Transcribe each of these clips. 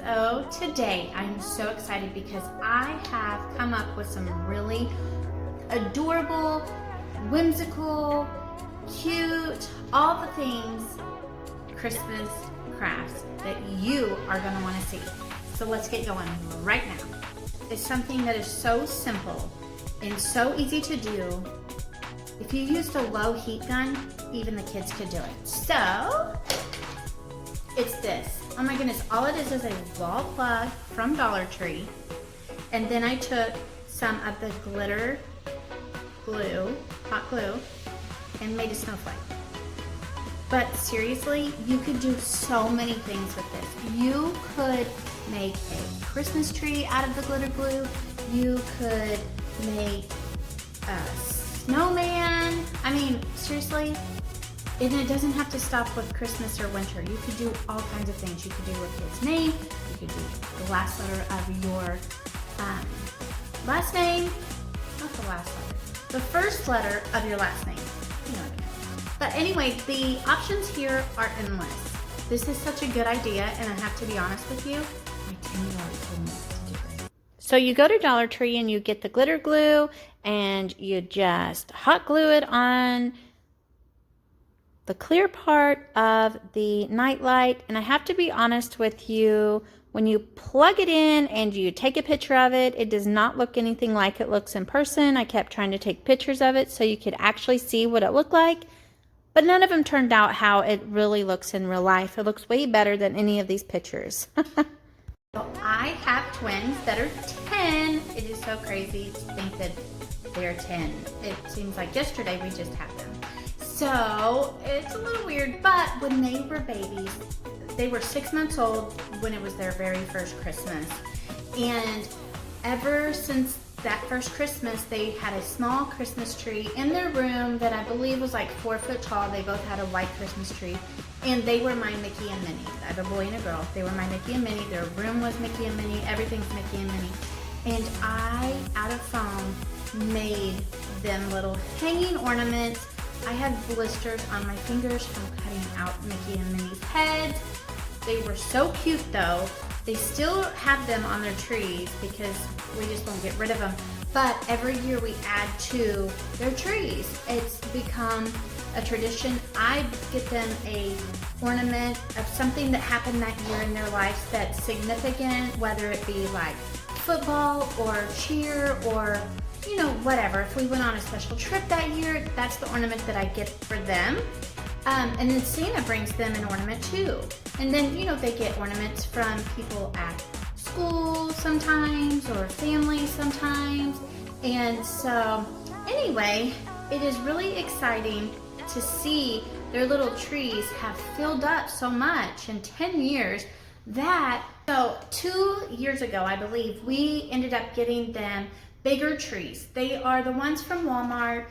So today I'm so excited because I have come up with some really adorable, whimsical, cute, all the things Christmas crafts that you are going to want to see. So let's get going right now. It's something that is so simple and so easy to do. If you used a low heat gun, even the kids could do it. So it's this. Oh my goodness, all it is a wall plug from Dollar Tree. And then I took some of the glitter glue, hot glue, and made a snowflake. But seriously, you could do so many things with this. You could make a Christmas tree out of the glitter glue. You could make a snowman. I mean, seriously, and it doesn't have to stop with Christmas or winter. You could do all kinds of things. You could do a kid's name. You could do the last letter of your last name. Not the last letter. The first letter of your last name. You know what I mean. But anyway, the options here are endless. This is such a good idea, and I have to be honest with you, my 10-year-old told me to do it. So you go to Dollar Tree and you get the glitter glue, and you just hot glue it on the clear part of the nightlight. And I have to be honest with you, when you plug it in and you take a picture of it, it does not look anything like it looks in person. I kept trying to take pictures of it so you could actually see what it looked like, but none of them turned out how it really looks in real life. It looks way better than any of these pictures. So I have twins that are 10. It is so crazy to think that they're 10. It seems like yesterday we just had them. So it's a little weird, but when they were babies, they were 6 months old when it was their very first Christmas. And ever since that first Christmas, they had a small Christmas tree in their room that I believe was like 4 foot tall. They both had a white Christmas tree, and they were my Mickey and Minnie. I have a boy and a girl. They were my Mickey and Minnie. Their room was Mickey and Minnie. Everything's Mickey and Minnie. And I, out of foam, made them little hanging ornaments. I had blisters on my fingers from cutting out Mickey and Minnie's heads. They were so cute though. They still have them on their trees because we just won't get rid of them. But every year we add to their trees. It's become a tradition. I get them a ornament of something that happened that year in their lives that's significant, whether it be like football or cheer or you know, whatever. If we went on a special trip that year, that's the ornament that I get for them. And then Santa brings them an ornament too. And then, you know, they get ornaments from people at school sometimes or family sometimes. And so, anyway, it is really exciting to see their little trees have filled up so much in 10 years that, so 2 years ago, I believe, we ended up getting them bigger trees. They are the ones from Walmart.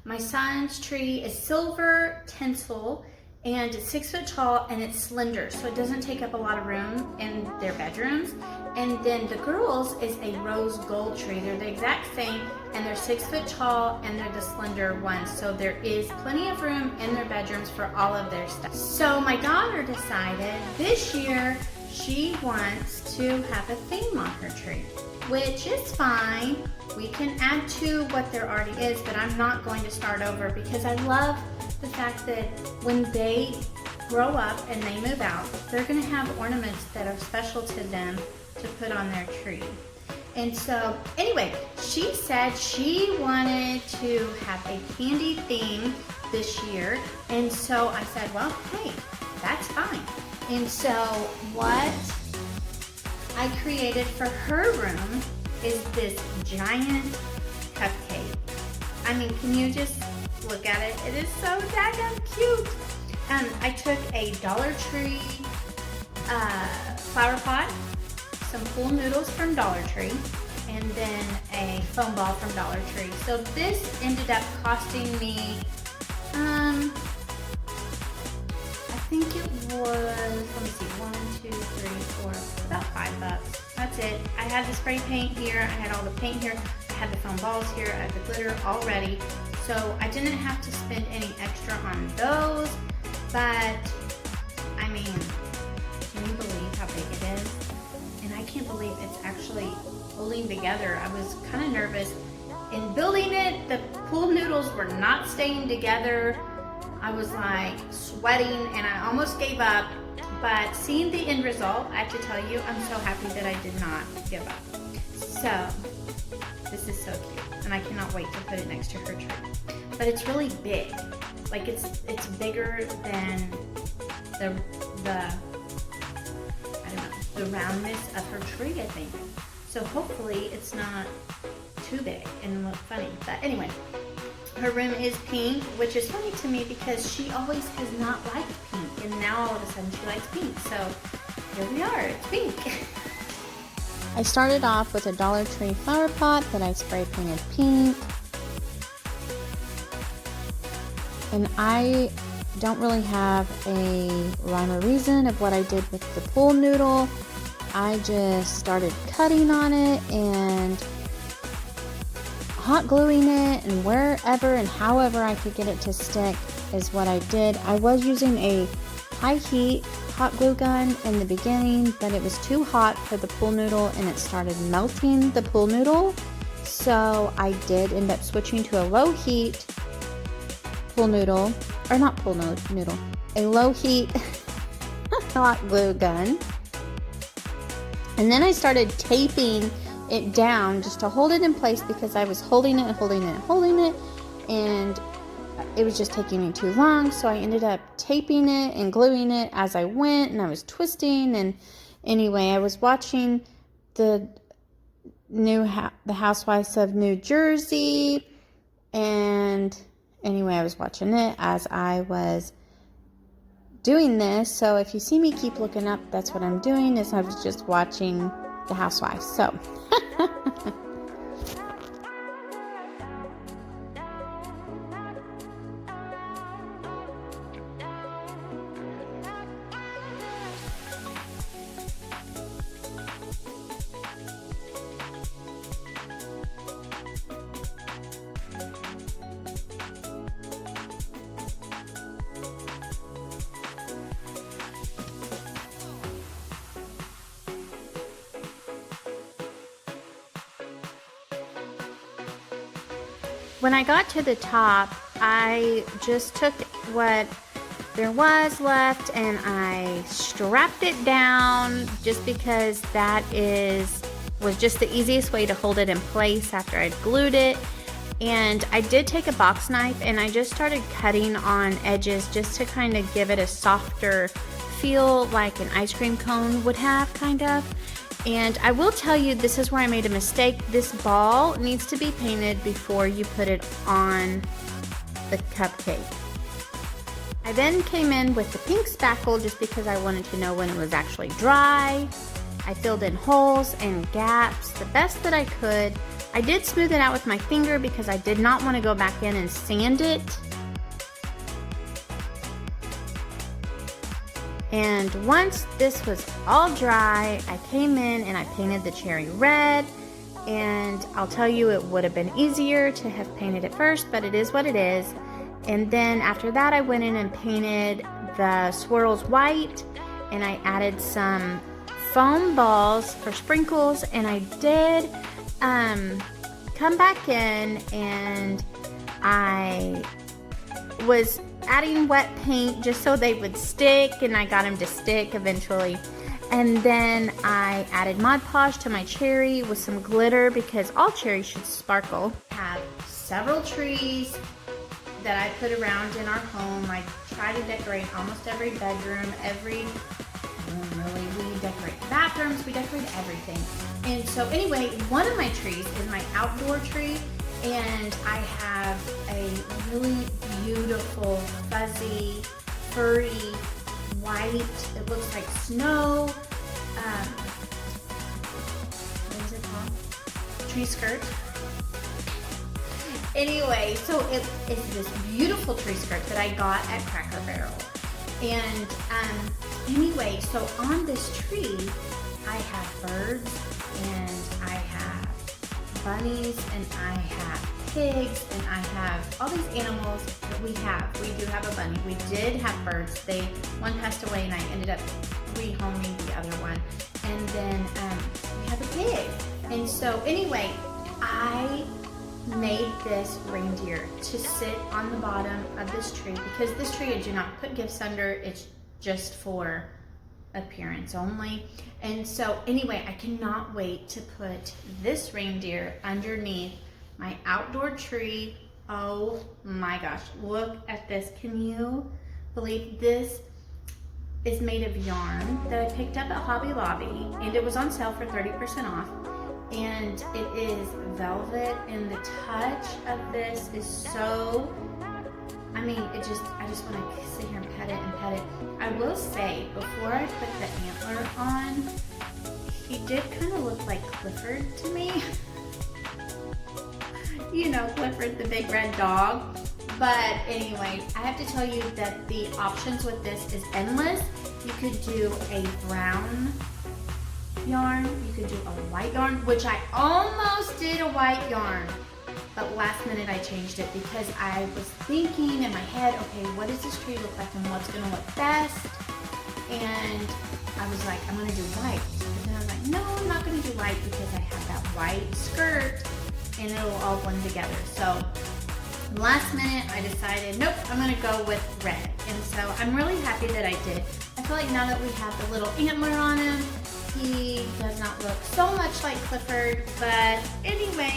My son's tree is silver tinsel and it's 6 foot tall and it's slender, so it doesn't take up a lot of room in their bedrooms. And then the girls is a rose gold tree. They're the exact same and they're 6 foot tall and they're the slender ones. So there is plenty of room in their bedrooms for all of their stuff. So my daughter decided this year she wants to have a theme on her tree, which is fine. We can add to what there already is, but I'm not going to start over because I love the fact that when they grow up and they move out, they're gonna have ornaments that are special to them to put on their tree. And so, anyway, she said she wanted to have a candy theme this year. And so I said, well, hey, that's fine. And so what I created for her room is this giant cupcake. I mean, can you just look at it? It is so daggone cute. I took a Dollar Tree flower pot, some pool noodles from Dollar Tree, and then a foam ball from Dollar Tree. So this ended up costing me, I think it was, let me see, 1, 2, 3, 4, about $5. That's it. I had the spray paint here. I had all the paint here. I had the foam balls here. I had the glitter all ready. So I didn't have to spend any extra on those. But, I mean, can you believe how big it is? can't believe it's actually holding together. I was kind of nervous. In building it, the pool noodles were not staying together. I was like sweating and I almost gave up. But seeing the end result, I have to tell you, I'm so happy that I did not give up. So, this is so cute. And I cannot wait to put it next to her tree. But it's really big. Like it's bigger than the I don't know, the roundness of her tree, I think. So hopefully it's not too big and look funny. But anyway, her room is pink, which is funny to me because she always has not liked pink, and now all of a sudden she likes pink. So here we are, it's pink. I started off with a Dollar Tree flower pot that I spray painted pink. And I don't really have a rhyme or reason of what I did with the pool noodle. I just started cutting on it and hot gluing it, and wherever and however I could get it to stick is what I did. I was using a high heat hot glue gun in the beginning, but it was too hot for the pool noodle and it started melting the pool noodle. So I did end up switching to a low heat pool noodle, or not pool noodle, a low heat hot glue gun. And then I started taping it down just to hold it in place because I was holding it, and it was just taking me too long. So I ended up taping it and gluing it as I went, and I was twisting. And anyway, I was watching the Housewives of New Jersey, and anyway, I was watching it as I was doing this. So if you see me keep looking up, that's what I'm doing, is I was just watching the Housewives. So when I got to the top, I just took what there was left and I strapped it down, just because that was just the easiest way to hold it in place after I'd glued it. And I did take a box knife and I just started cutting on edges just to kind of give it a softer feel, like an ice cream cone would have, kind of. And I will tell you, this is where I made a mistake. This ball needs to be painted before you put it on the cupcake. I then came in with the pink spackle just because I wanted to know when it was actually dry. I filled in holes and gaps the best that I could. I did smooth it out with my finger because I did not want to go back in and sand it. And once this was all dry, I came in and I painted the cherry red. And I'll tell you, it would have been easier to have painted it first, but it is what it is. And then after that, I went in and painted the swirls white, and I added some foam balls for sprinkles. And I did come back in and I was adding wet paint just so they would stick, and I got them to stick eventually. And then I added Mod Podge to my cherry with some glitter because all cherries should sparkle. I have several trees that I put around in our home. I try to decorate almost every bedroom, we decorate bathrooms, we decorate everything. And so anyway, one of my trees is my outdoor tree, and I have a really beautiful, fuzzy, furry, white, it looks like snow, what is it called? Tree skirt. Anyway, so it is this beautiful tree skirt that I got at Cracker Barrel. And anyway, so on this tree, I have birds, and I have bunnies, and I have pigs, and I have all these animals that we have. We do have a bunny. We did have birds. One passed away, and I ended up rehoming the other one. And then so anyway, I made this reindeer to sit on the bottom of this tree because this tree I do not put gifts under. It's just for appearance only. And so anyway, I cannot wait to put this reindeer underneath my outdoor tree. Oh my gosh, look at this. Can you believe this is made of yarn that I picked up at Hobby Lobby, and it was on sale for 30% off. And it is velvet, and the touch of this is so, I mean, I just want to sit here and pet it and pet it. I will say, before I put the antler on, he did kind of look like Clifford to me. You know, Clifford the big red dog. But anyway, I have to tell you that the options with this is endless. You could do a brown yarn, you could do a white yarn, which I almost did a white yarn, but last minute I changed it because I was thinking in my head, okay, what does this tree look like and what's gonna look best? And I was like, I'm gonna do white. But then I was like, no, I'm not gonna do white because I have that white skirt and it'll all blend together. So last minute I decided, nope, I'm gonna go with red. And so I'm really happy that I did. I feel like now that we have the little antler on him, he does not look so much like Clifford, but anyway,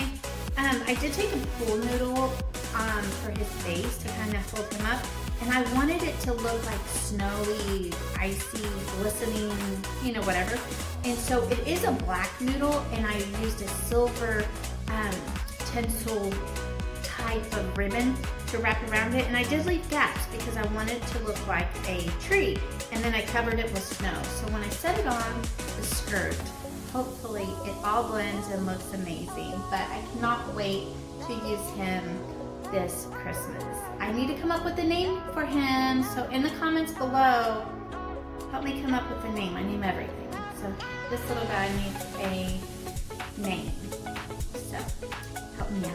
I did take a pool noodle for his face to kind of hold him up, and I wanted it to look like snowy, icy, glistening, you know, whatever. And so it is a black noodle, and I used a silver tinsel type of ribbon to wrap around it, and I did leave gaps because I wanted it to look like a tree, and then I covered it with snow. So when I set it on the skirt, hopefully it all blends and looks amazing, but I cannot wait to use him this Christmas. I need to come up with a name for him, so in the comments below, help me come up with a name. I name everything. So this little guy needs a name, so help me out.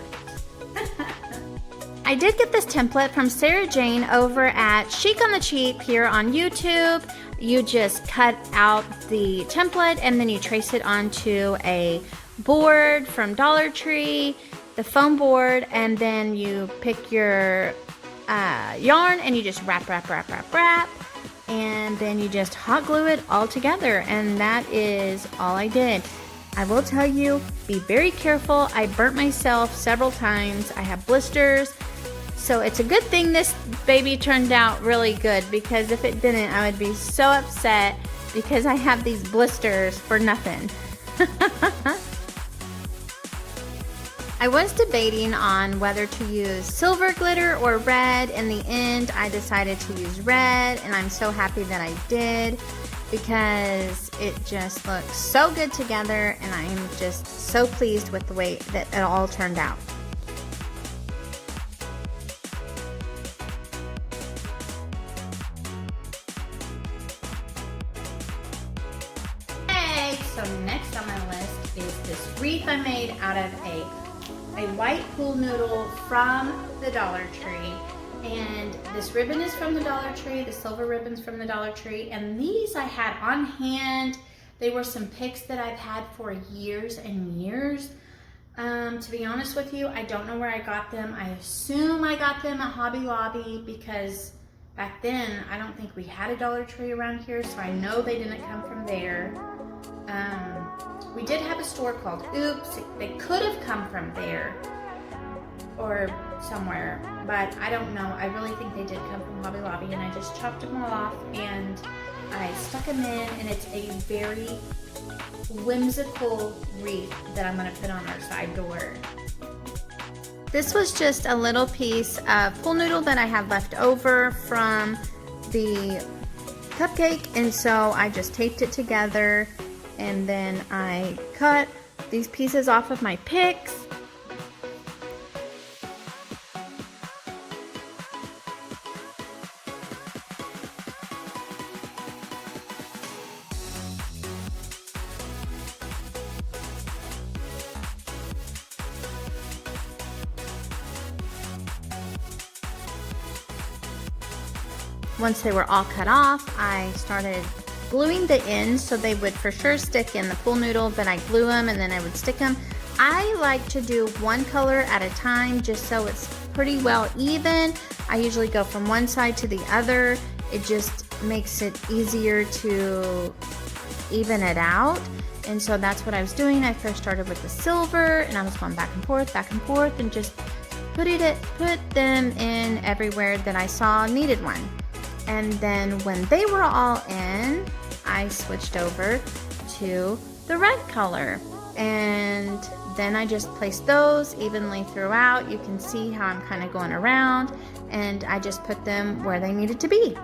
I did get this template from Sarah Jane over at Chic on the Cheap here on YouTube. You just cut out the template and then you trace it onto a board from Dollar Tree, the foam board, and then you pick your yarn and you just wrap, and then you just hot glue it all together, and that is all I did. I will tell you, be very careful. I burnt myself several times. I have blisters. So it's a good thing this baby turned out really good, because if it didn't, I would be so upset because I have these blisters for nothing. I was debating on whether to use silver glitter or red. In the end, I decided to use red, and I'm so happy that I did because it just looks so good together, and I am just so pleased with the way that it all turned out. So next on my list is this wreath I made out of a white pool noodle from the Dollar Tree. And this ribbon is from the Dollar Tree, the silver ribbon's from the Dollar Tree, and these I had on hand. They were some picks that I've had for years and years. To be honest with you, I don't know where I got them. I assume I got them at Hobby Lobby because back then I don't think we had a Dollar Tree around here, so I know they didn't come from there. We did have a store called Oops. They could have come from there or somewhere, but I don't know. I really think they did come from Hobby Lobby, and I just chopped them all off and I stuck them in, and it's a very whimsical wreath that I'm going to put on our side door. This was just a little piece of pool noodle that I had left over from the cupcake, and so I just taped it together, and then I cut these pieces off of my picks. Once they were all cut off, I started gluing the ends so they would for sure stick in the pool noodle, but I glue them and then I would stick them. I like to do one color at a time just so it's pretty well even. I usually go from one side to the other. It just makes it easier to even it out. And so that's what I was doing. I first started with the silver and I was going back and forth and just put them in everywhere that I saw needed one. And then when they were all in, I switched over to the red color. And then I just placed those evenly throughout. You can see how I'm kind of going around, and I just put them where they needed to be.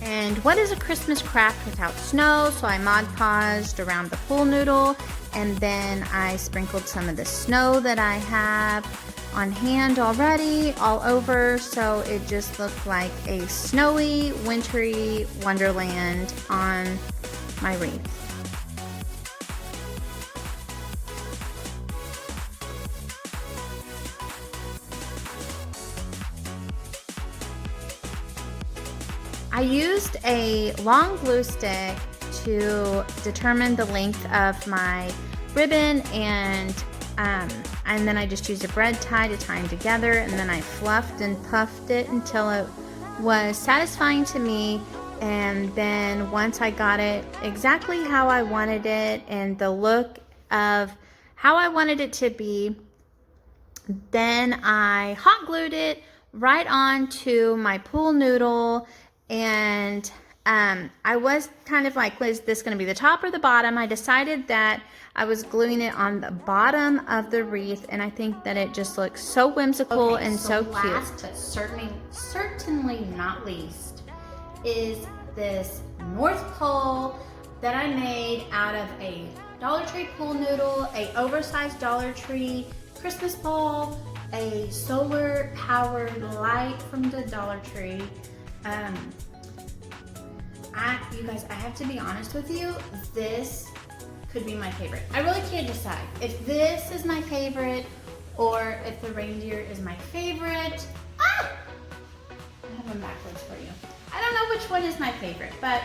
And what is a Christmas craft without snow? So I Mod Podged around the pool noodle, and then I sprinkled some of the snow that I have on hand already all over, so it just looked like a snowy, wintry wonderland on my wreath. I used a long glue stick to determine the length of my ribbon, and then I just used a bread tie to tie them together, and then I fluffed and puffed it until it was satisfying to me. And then once I got it exactly how I wanted it and the look of how I wanted it to be, then I hot glued it right onto my pool noodle. And I was kind of like, was this going to be the top or the bottom? I decided that I was gluing it on the bottom of the wreath, and I think that it just looks so whimsical and so cute. Last but certainly not least is this North Pole that I made out of a Dollar Tree pool noodle, a oversized Dollar Tree Christmas ball, a solar powered light from the Dollar Tree. You guys, I have to be honest with you, this could be my favorite. I really can't decide if this is my favorite or if the reindeer is my favorite. I have them backwards for you. I don't know which one is my favorite, but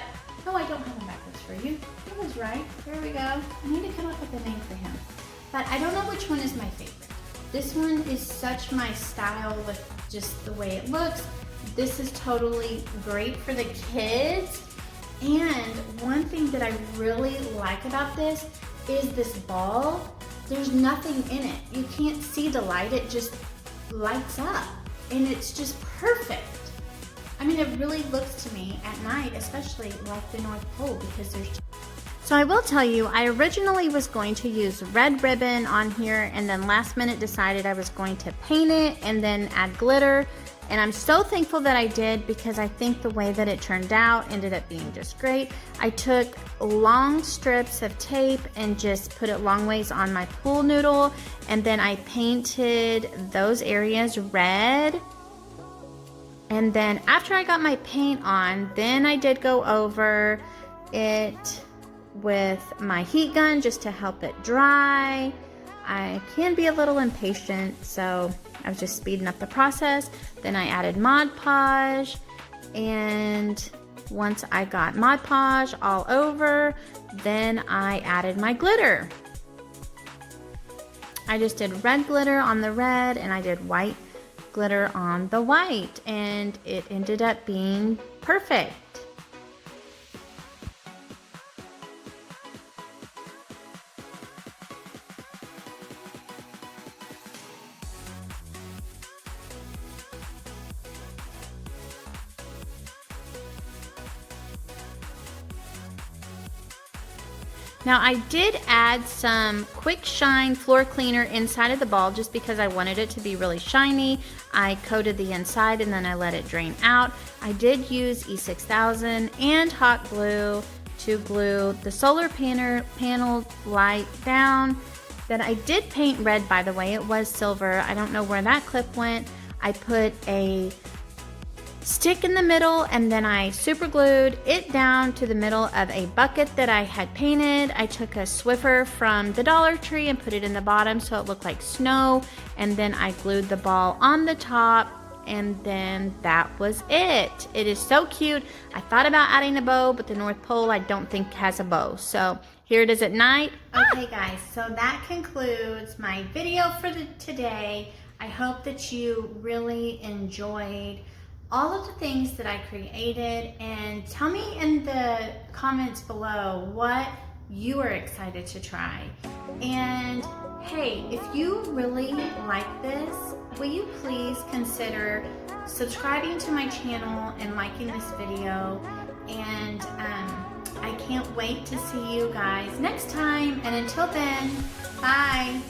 no, I don't have them backwards for you. He was right. There we go. I need to come up with a name for him. But I don't know which one is my favorite. This one is such my style with just the way it looks. This is totally great for the kids. And one thing that I really like about this is this ball. There's nothing in it. You can't see the light. It just lights up. And it's just perfect. I mean, it really looks to me at night, especially like the North Pole, because there's... So I will tell you, I originally was going to use red ribbon on here, and then last minute decided I was going to paint it and then add glitter. And I'm so thankful that I did, because I think the way that it turned out ended up being just great. I took long strips of tape and just put it long ways on my pool noodle, and then I painted those areas red. And then after I got my paint on, then I did go over it with my heat gun just to help it dry. I can be a little impatient, so I was just speeding up the process. Then I added Mod Podge, and once I got Mod Podge all over, then I added my glitter. I just did red glitter on the red, and I did white glitter on the white, and it ended up being perfect. Now I did add some Quick Shine floor cleaner inside of the ball just because I wanted it to be really shiny. I coated the inside and then I let it drain out. I did use E6000 and hot glue to glue the solar panel light down. That I did paint red, by the way. It was silver. I don't know where that clip went. I put a stick in the middle and then I super glued it down to the middle of a bucket that I had painted. I took a Swiffer from the Dollar Tree and put it in the bottom so it looked like snow, and then I glued the ball on the top, and then that was it. It is so cute. I thought about adding a bow, but the North Pole I don't think has a bow, so here it is at night. Okay guys, so that concludes my video for today. I hope that you really enjoyed all of the things that I created, and tell me in the comments below what you are excited to try. And hey, if you really like this, will you please consider subscribing to my channel and liking this video. And I can't wait to see you guys next time, and until then, bye.